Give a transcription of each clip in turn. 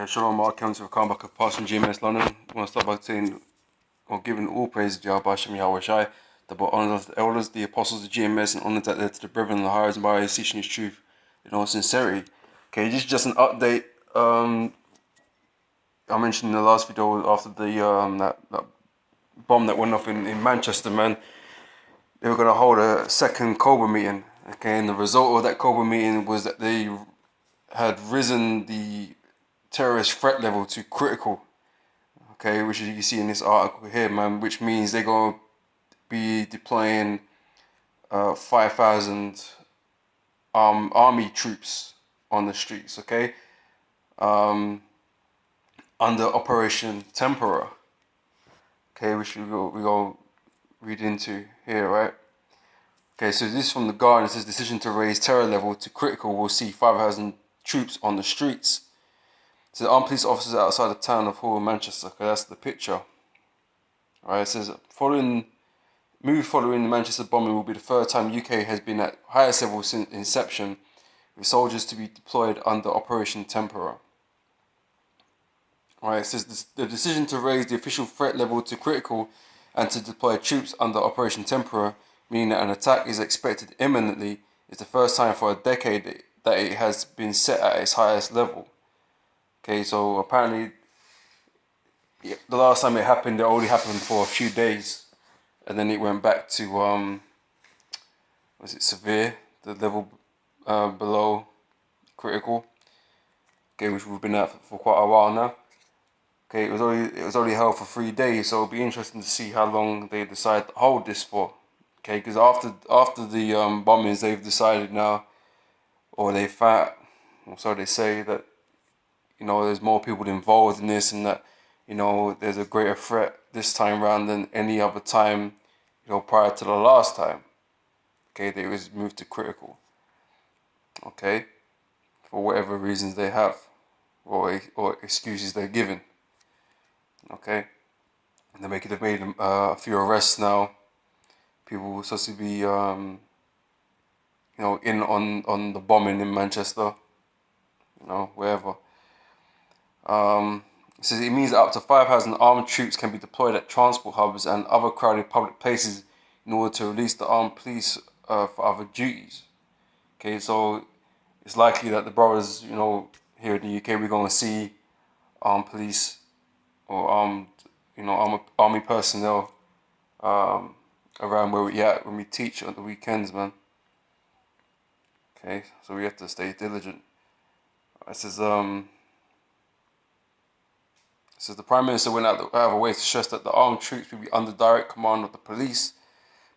Shalom, Mark, to the comeback of Pastor GMS London. I want to start by saying, or giving all praise to Yahweh Hashem Yahweh Shai, that brought honor to the elders, the apostles of GMS, and honor that led to the brethren, the hires, and by teaching his truth in all sincerity. Okay, this is just an update. I mentioned in the last video after the that bomb that went off in Manchester, man. They were going to hold a second Cobra meeting. Okay, and the result of that Cobra meeting was that they had risen the terrorist threat level to critical. Okay, which you can see in this article here, man, which means they're going to be deploying 5,000 army troops on the streets, okay, under Operation Tempora, okay, which we go read into here, right? Okay, so this is from The Guardian. It says, decision to raise terror level to critical will see 5,000 troops on the streets. So armed police officers outside the town of Hull, Manchester. Okay, that's the picture. Alright, it says, following the Manchester bombing will be the third time UK has been at highest level since inception, with soldiers to be deployed under Operation Tempora. Alright, it says the decision to raise the official threat level to critical and to deploy troops under Operation Tempora, meaning that an attack is expected imminently, is the first time for a decade that it has been set at its highest level. Okay, so apparently the last time it happened, it only happened for a few days, and then it went back to was it severe, the level below critical. Okay, which we've been at for quite a while now. Okay, it was only held for 3 days, so it'll be interesting to see how long they decide to hold this for. Okay, because after the bombings, they've decided now, or they say that, you know, there's more people involved in this, and that, you know, there's a greater threat this time around than any other time, you know, prior to the last time. Okay, they was moved to critical. Okay, for whatever reasons they have, or excuses they're given. Okay, and they've made a few arrests now. People were supposed to be, you know, in on the bombing in Manchester, you know, wherever. It says it means that up to 5,000 armed troops can be deployed at transport hubs and other crowded public places in order to release the armed police for other duties. Okay, so it's likely that the brothers, you know, here in the UK, we're going to see armed police or army personnel around where we at when we teach on the weekends, man. Okay, so we have to stay diligent. It says the Prime Minister went out of a way to stress that the armed troops will be under direct command of the police,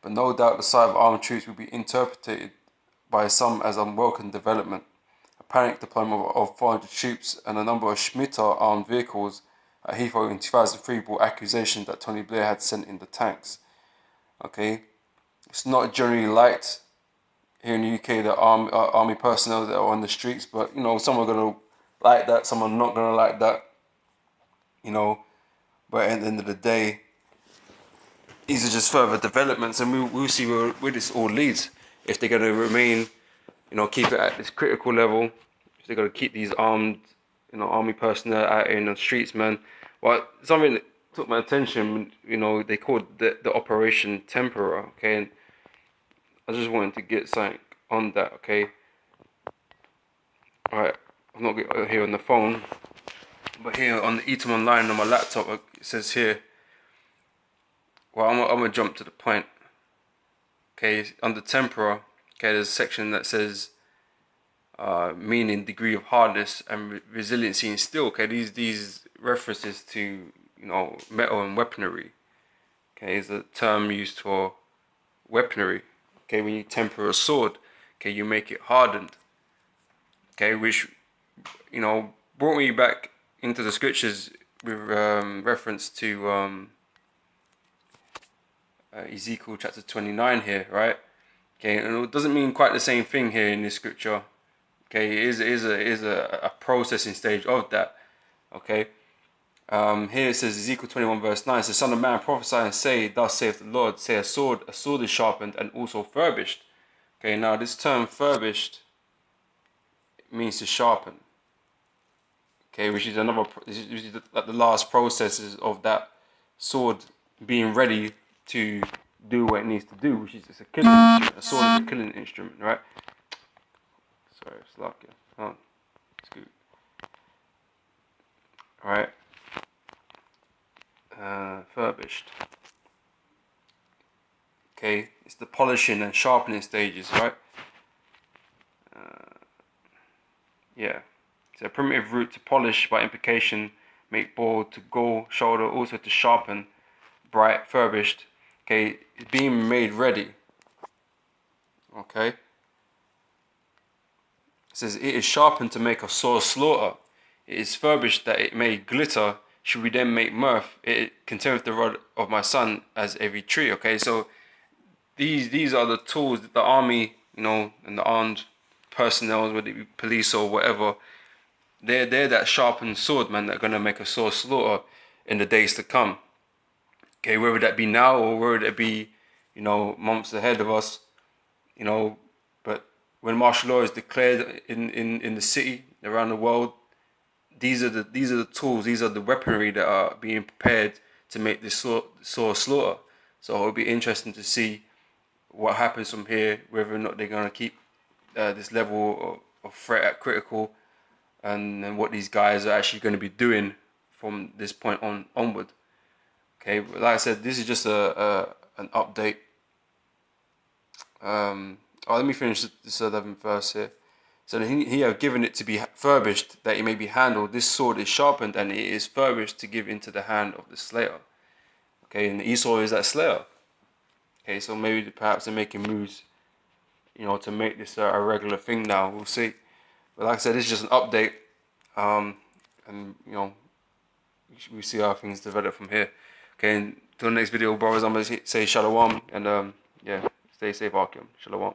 but no doubt the sight of armed troops will be interpreted by some as unwelcome development. A panic deployment of 400 troops and a number of Schmitter armed vehicles at Heathrow in 2003 brought accusations that Tony Blair had sent in the tanks. Okay, it's not generally liked here in the UK that army personnel that are on the streets, but, you know, some are going to like that, some are not going to like that. You know, but at the end of the day, these are just further developments, and we'll see where this all leads. If they're going to remain, you know, keep it at this critical level, if they're going to keep these armed, you know, army personnel out in the streets, man. Well, something that took my attention, you know, they called the Operation Tempora, okay, and I just wanted to get something on that, okay. Alright, I'm not here on the phone. But here on the Etam Online on my laptop, it says here, well, I'm going to jump to the point. Okay, under Tempora, okay, there's a section that says meaning, degree of hardness and resiliency in steel. Okay, these references to, you know, metal and weaponry. Okay, is a term used for weaponry. Okay, when you temper a sword, okay, you make it hardened. Okay, which, you know, brought me back into the scriptures with reference to Ezekiel chapter 29 here, right? Okay, and it doesn't mean quite the same thing here in this scripture. Okay, it is a processing stage of that. Okay, here it says Ezekiel 21 verse 9 says, "Son of man, prophesy and say, thus saith the Lord, say a sword is sharpened and also furbished." Okay, now this term furbished means to sharpen. Okay, which is like the last processes of that sword being ready to do what it needs to do, which is it's a killing instrument. A sword is a killing instrument, right? Sorry, it's lucky. Oh, it's good. Alright. Furbished. Okay, it's the polishing and sharpening stages, right? Yeah. It's a primitive route to polish, by implication, make bold, to go, shoulder, also to sharpen, bright, furbished. Okay, it's being made ready. Okay. It says it is sharpened to make a sore slaughter. It is furbished that it may glitter. Should we then make mirth? It containeth the rod of my son as every tree. Okay, so these are the tools that the army, you know, and the armed personnel, whether it be police or whatever, they're that sharpened sword, man, that are gonna make a sore slaughter in the days to come. Okay, whether that be now or whether that be, you know, months ahead of us, you know, but when martial law is declared in the city, around the world, these are the tools, these are the weaponry that are being prepared to make this sore slaughter. So it'll be interesting to see what happens from here, whether or not they're gonna keep this level of threat at critical, and what these guys are actually going to be doing from this point onward. Okay, but like I said, this is just an update. Let me finish this 11th verse here. So he have given it to be furbished, that it may be handled. This sword is sharpened, and it is furbished to give into the hand of the slayer. Okay, and Esau is that slayer. Okay, so maybe perhaps they're making moves, you know, to make this a regular thing now. We'll see. But like I said, this is just an update. And you know, we see how things develop from here. Okay, until the next video, brothers, I'm going to say shalom. And yeah, stay safe, Akim. Shalom.